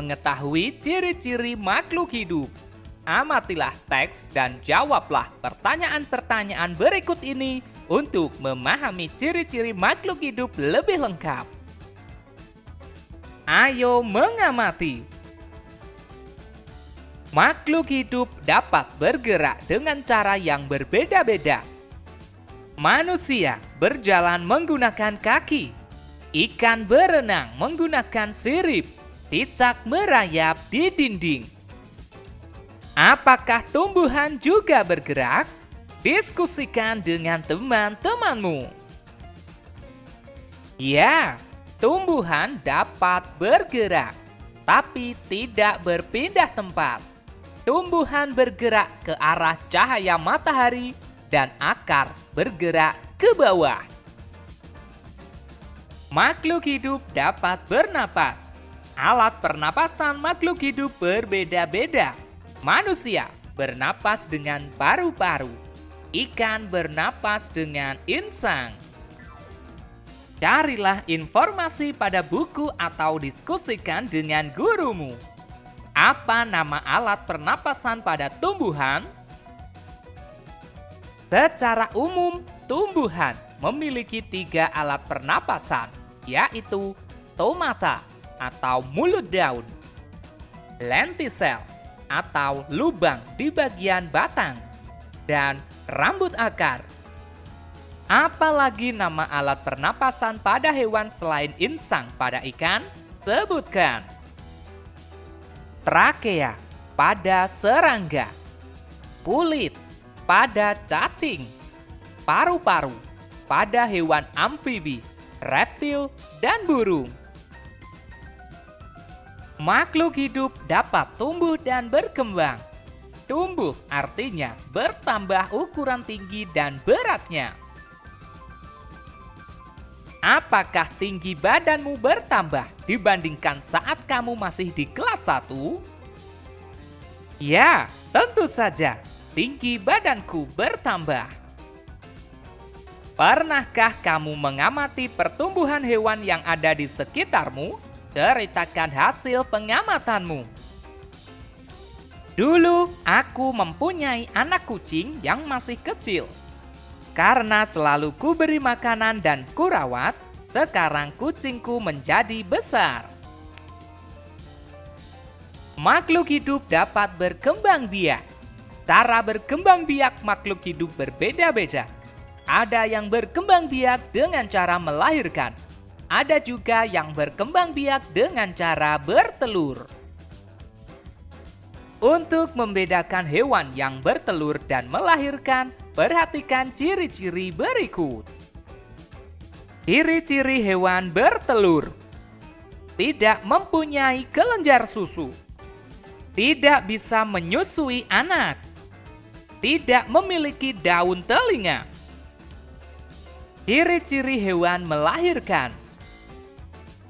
mengetahui ciri-ciri makhluk hidup? Amatilah teks dan jawablah pertanyaan-pertanyaan berikut ini untuk memahami ciri-ciri makhluk hidup lebih lengkap. Ayo mengamati. Makhluk hidup dapat bergerak dengan cara yang berbeda-beda. Manusia berjalan menggunakan kaki. Ikan berenang menggunakan sirip. Cicak merayap di dinding. Apakah tumbuhan juga bergerak? Diskusikan dengan teman-temanmu. Ya, tumbuhan dapat bergerak, tapi tidak berpindah tempat. Tumbuhan bergerak ke arah cahaya matahari dan akar bergerak ke bawah. Makhluk hidup dapat bernapas. Alat pernapasan makhluk hidup berbeda-beda. Manusia bernapas dengan paru-paru. Ikan bernapas dengan insang. Carilah informasi pada buku atau diskusikan dengan gurumu. Apa nama alat pernapasan pada tumbuhan? Secara umum, tumbuhan memiliki 3 alat pernapasan, yaitu stomata atau mulut daun, lentisel atau lubang di bagian batang, dan rambut akar. Apalagi nama alat pernapasan pada hewan selain insang pada ikan? Sebutkan. Trakea pada serangga, kulit pada cacing, paru-paru pada hewan amfibi, reptil, dan burung. Makhluk hidup dapat tumbuh dan berkembang. Tumbuh artinya bertambah ukuran tinggi dan beratnya. Apakah tinggi badanmu bertambah dibandingkan saat kamu masih di kelas 1? Ya, tentu saja tinggi badanku bertambah. Pernahkah kamu mengamati pertumbuhan hewan yang ada di sekitarmu? Ceritakan hasil pengamatanmu. Dulu aku mempunyai anak kucing yang masih kecil. Karena selalu kuberi makanan dan kurawat, sekarang kucingku menjadi besar. Makhluk hidup dapat berkembang biak. Cara berkembang biak makhluk hidup berbeda-beda. Ada yang berkembang biak dengan cara melahirkan. Ada juga yang berkembang biak dengan cara bertelur. Untuk membedakan hewan yang bertelur dan melahirkan, perhatikan ciri-ciri berikut. Ciri-ciri hewan bertelur. Tidak mempunyai kelenjar susu. Tidak bisa menyusui anak. Tidak memiliki daun telinga. Ciri-ciri hewan melahirkan.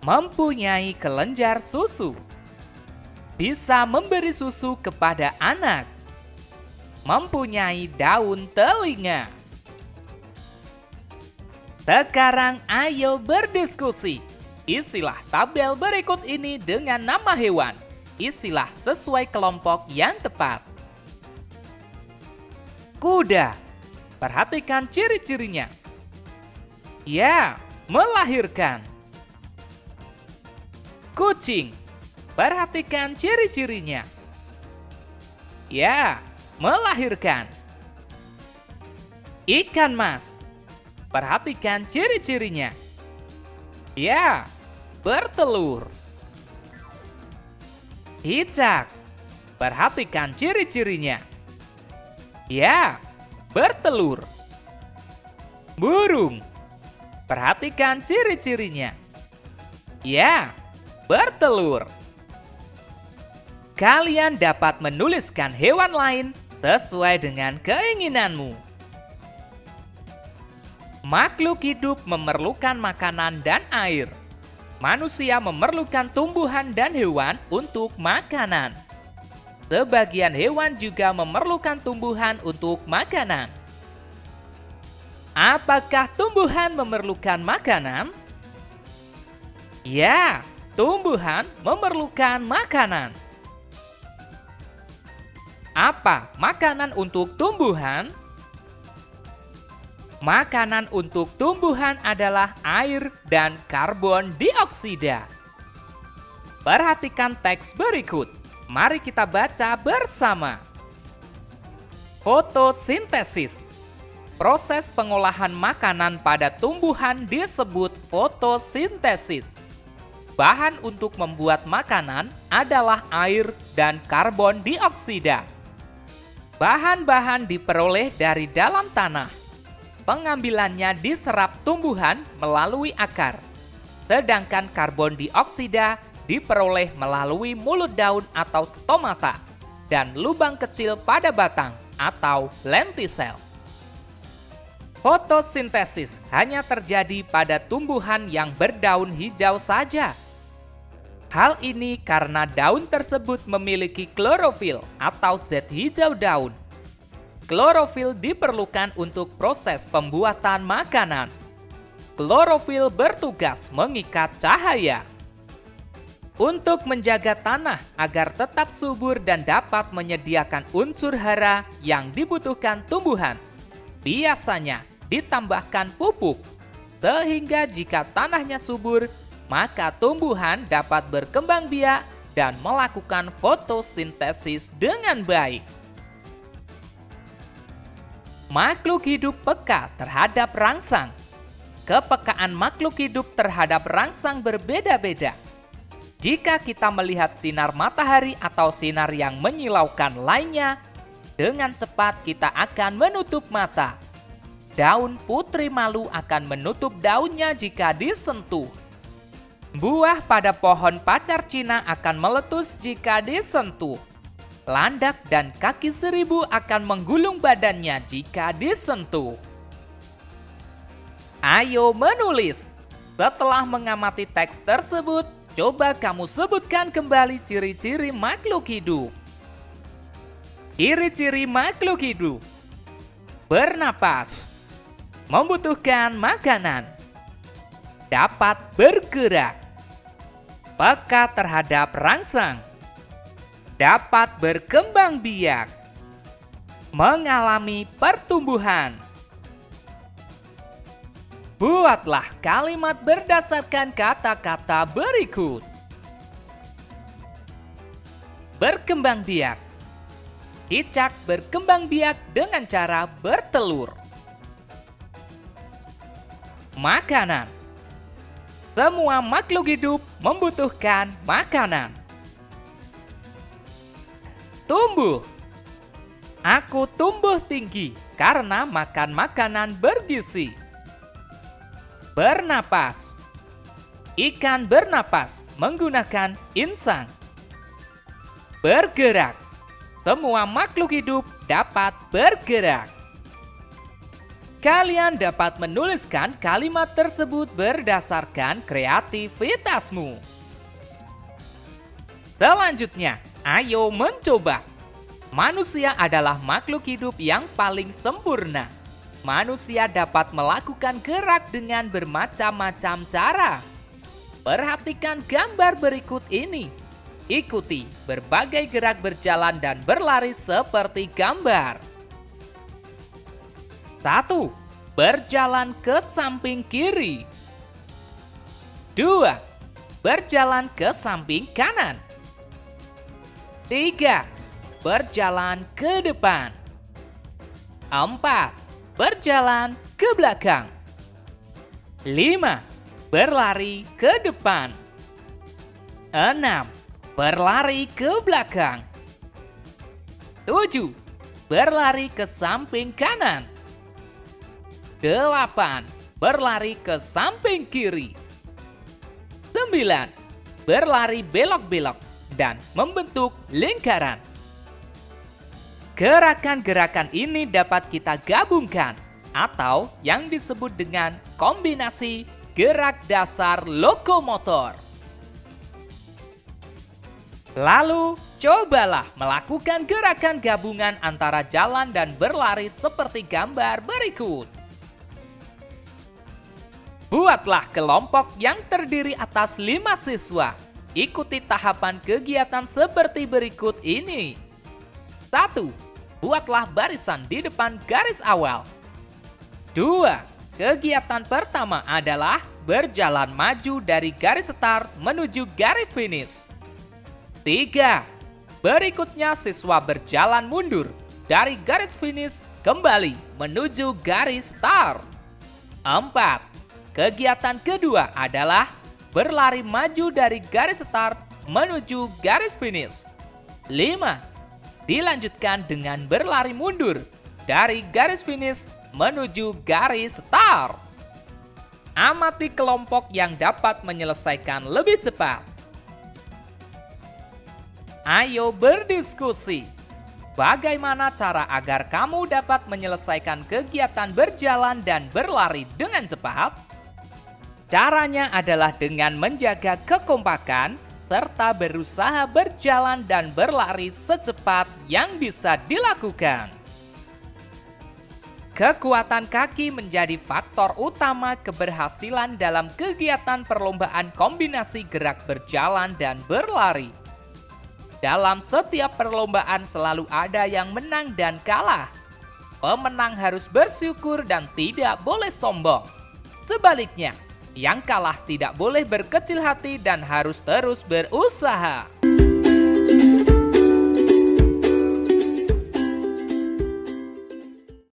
Mempunyai kelenjar susu. Bisa memberi susu kepada anak. Mempunyai daun telinga. Sekarang ayo berdiskusi. Isilah tabel berikut ini dengan nama hewan. Isilah sesuai kelompok yang tepat. Kuda. Perhatikan ciri-cirinya. Ya, melahirkan. Kucing. Perhatikan ciri-cirinya. Ya, melahirkan. Ikan mas. Perhatikan ciri-cirinya. Ya, bertelur. Cicak. Perhatikan ciri-cirinya. Ya, bertelur. Burung. Perhatikan ciri-cirinya. Ya, bertelur. Kalian dapat menuliskan hewan lain sesuai dengan keinginanmu. Makhluk hidup memerlukan makanan dan air. Manusia memerlukan tumbuhan dan hewan untuk makanan. Sebagian hewan juga memerlukan tumbuhan untuk makanan. Apakah tumbuhan memerlukan makanan? Ya, Tumbuhan memerlukan makanan. Apa makanan untuk tumbuhan? Makanan untuk tumbuhan adalah air dan karbon dioksida. Perhatikan teks berikut. Mari kita baca bersama. Fotosintesis. Proses pengolahan makanan pada tumbuhan disebut fotosintesis. Bahan untuk membuat makanan adalah air dan karbon dioksida. Bahan-bahan diperoleh dari dalam tanah. Pengambilannya diserap tumbuhan melalui akar. Sedangkan karbon dioksida diperoleh melalui mulut daun atau stomata dan lubang kecil pada batang atau lentisel. Fotosintesis hanya terjadi pada tumbuhan yang berdaun hijau saja. Hal ini karena daun tersebut memiliki klorofil atau zat hijau daun. Klorofil diperlukan untuk proses pembuatan makanan. Klorofil bertugas mengikat cahaya. Untuk menjaga tanah agar tetap subur dan dapat menyediakan unsur hara yang dibutuhkan tumbuhan, biasanya ditambahkan pupuk, sehingga jika tanahnya subur, maka tumbuhan dapat berkembang biak dan melakukan fotosintesis dengan baik. Makhluk hidup peka terhadap rangsang. Kepekaan makhluk hidup terhadap rangsang berbeda-beda. Jika kita melihat sinar matahari atau sinar yang menyilaukan lainnya, dengan cepat kita akan menutup mata. Daun putri malu akan menutup daunnya jika disentuh. Buah pada pohon pacar Cina akan meletus jika disentuh. Landak dan kaki seribu akan menggulung badannya jika disentuh. Ayo menulis. Setelah mengamati teks tersebut, coba kamu sebutkan kembali ciri-ciri makhluk hidup. Ciri-ciri makhluk hidup. Bernapas. Membutuhkan makanan. Dapat bergerak. Peka terhadap rangsang. Dapat berkembang biak. Mengalami pertumbuhan. Buatlah kalimat berdasarkan kata-kata berikut. Berkembang biak. Cicak berkembang biak dengan cara bertelur. Makanan. Semua makhluk hidup membutuhkan makanan. Tumbuh. Aku tumbuh tinggi karena makan makanan bergizi. Bernapas. Ikan bernapas menggunakan insang. Bergerak. Semua makhluk hidup dapat bergerak. Kalian dapat menuliskan kalimat tersebut berdasarkan kreativitasmu. Selanjutnya, ayo mencoba. Manusia adalah makhluk hidup yang paling sempurna. Manusia dapat melakukan gerak dengan bermacam-macam cara. Perhatikan gambar berikut ini. Ikuti berbagai gerak berjalan dan berlari seperti gambar. 1. Berjalan ke samping kiri. 2. Berjalan ke samping kanan. 3. Berjalan ke depan. 4. Berjalan ke belakang. 5. Berlari ke depan. 6. Berlari ke belakang. 7. Berlari ke samping kanan. 8. Berlari ke samping kiri. 9. Berlari belok-belok dan membentuk lingkaran. Gerakan-gerakan ini dapat kita gabungkan atau yang disebut dengan kombinasi gerak dasar lokomotor. Lalu, cobalah melakukan gerakan gabungan antara jalan dan berlari seperti gambar berikut. Buatlah kelompok yang terdiri atas 5 siswa Ikuti tahapan kegiatan seperti berikut ini. 1. Buatlah barisan di depan garis awal. 2. Kegiatan pertama adalah berjalan maju dari garis start menuju garis finish. 3. Berikutnya siswa berjalan mundur dari garis finish kembali menuju garis start. 4. Kegiatan kedua adalah berlari maju dari garis start menuju garis finish. 5. Dilanjutkan dengan berlari mundur dari garis finish menuju garis start. Amati kelompok yang dapat menyelesaikan lebih cepat. Ayo berdiskusi. Bagaimana cara agar kamu dapat menyelesaikan kegiatan berjalan dan berlari dengan cepat? Caranya adalah dengan menjaga kekompakan serta berusaha berjalan dan berlari secepat yang bisa dilakukan. Kekuatan kaki menjadi faktor utama keberhasilan dalam kegiatan perlombaan kombinasi gerak berjalan dan berlari. Dalam setiap perlombaan selalu ada yang menang dan kalah. Pemenang harus bersyukur dan tidak boleh sombong. Sebaliknya, yang kalah tidak boleh berkecil hati dan harus terus berusaha.